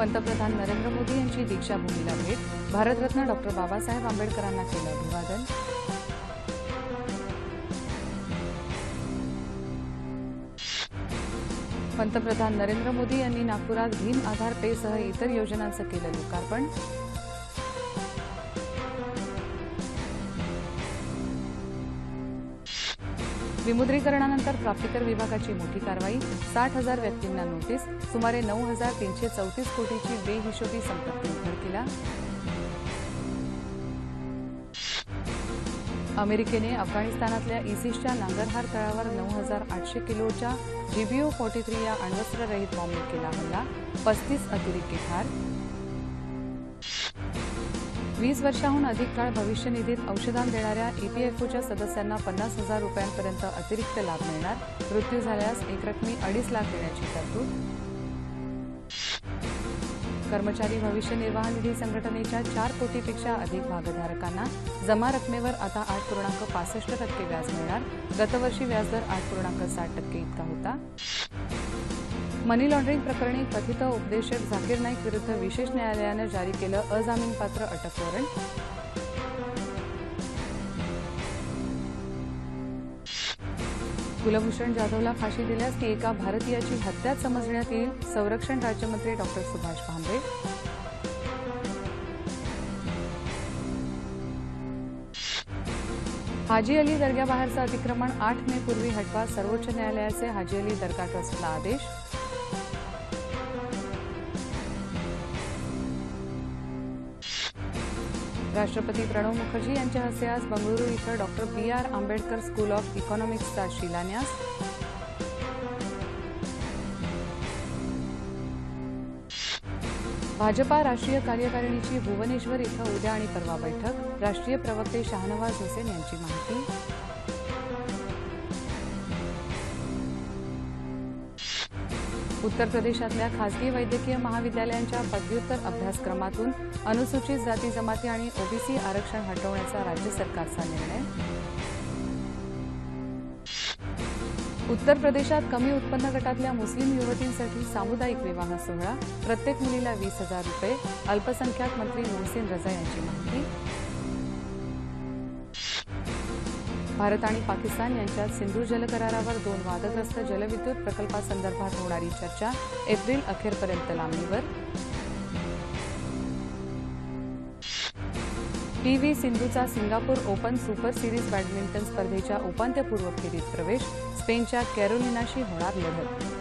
पंतप्रधान नरेंद्र मोदी यांची दीक्षाभूमीला भेट. भारतरत्न डॉक्टर बाबासाहेब आंबेडकरांना केलं अभिवादन. पंतप्रधान नरेंद्र मोदी यांनी नागपुरात भीम आधार पे सह इतर योजनांचं केलं लोकार्पण. विमुद्रीकरणानंतर प्राप्तिकर विभागाची मोठी कारवाई. 60,000 व्यक्तींना नोटीस. सुमारे 9,334 कोटीची बेहिशोबी संपत्ती उघडकीला. अमेरिकेने अफगाणिस्तानातल्या इसिसच्या नांगरहार तळावर 9,800 किलोच्या GBU-43 या अण्वस्त्ररहित बॉम्बने केला हल्ला. 35 अतिरेकी ठार. 20 वर्षांहून अधिक काळ भविष्य निधीत औषधदान देणाऱ्या EPFOच्या सदस्यांना 50,000 रुपयांपर्यंत अतिरिक्त लाभ मिळणार. मृत्यू झाल्यास एकरकमी 2.5 लाख देण्याची तरतूद. कर्मचारी भविष्य निर्वाह निधी संघटनेच्या 4 कोटीपेक्षा अधिक भागधारकांना जमा रकमेवर आता 8.65% व्याज मिळणार. गतवर्षी व्याजदर 8.60% इतका होता. मनी लॉन्ड्रिंग प्रकरणी कथित उपदेशक झाकीर नाईक विरुद्ध विशेष न्यायालयानं जारी केलं अजामीनपात्र अटक वॉरंट. कुलभूषण जाधवला फाशी दिल्यास ती एका भारतीयाची हत्याच समजण्यात येईल. संरक्षण राज्यमंत्री डॉक्टर सुभाष भामरे. हाजी अली दर्ग्याबाहेरचं अतिक्रमण 8 मे पूर्वी हटवा. सर्वोच्च न्यायालयाचे हाजी अली दर्गा ट्रस्टला आदेश. राष्ट्रपती प्रणव मुखर्जी यांच्या हस्ते आज बंगळुरू इथं doctor BR Ambedkar school of इकॉनॉमिक्सचा शिलान्यास. भाजपा राष्ट्रीय कार्यकारिणीची भुवनेश्वर इथं उद्या आणि परवा बैठक. राष्ट्रीय प्रवक्ते शाहनवाज हुसेन यांची माहिती. उत्तर प्रदेशातल्या खासगी वैद्यकीय महाविद्यालयांच्या पदव्युत्तर अभ्यासक्रमातून अनुसूचित जाती जमाती आणि OBC आरक्षण हटवण्याचा राज्य सरकारचा निर्णय. उत्तर प्रदेशात कमी उत्पन्न गटातल्या मुस्लिम युवतींसाठी सामुदायिक विवाह सोहळा. प्रत्येक मुलीला 20,000 रुपये. अल्पसंख्याक मंत्री मोहसिन रजा यांची माहिती. भारत आणि पाकिस्तान यांच्यात सिंधू जलकरारावर 2 वादग्रस्त जलविद्युत प्रकल्पासंदर्भात होणारी चर्चा एप्रिल अखेरपर्यंत लांबणीवर. PV सिंधूचा Singapore open super series badminton स्पर्धेच्या उपांत्यपूर्व फेरीत प्रवेश. स्पेनच्या कॅरोलिनाशी होणार लढत.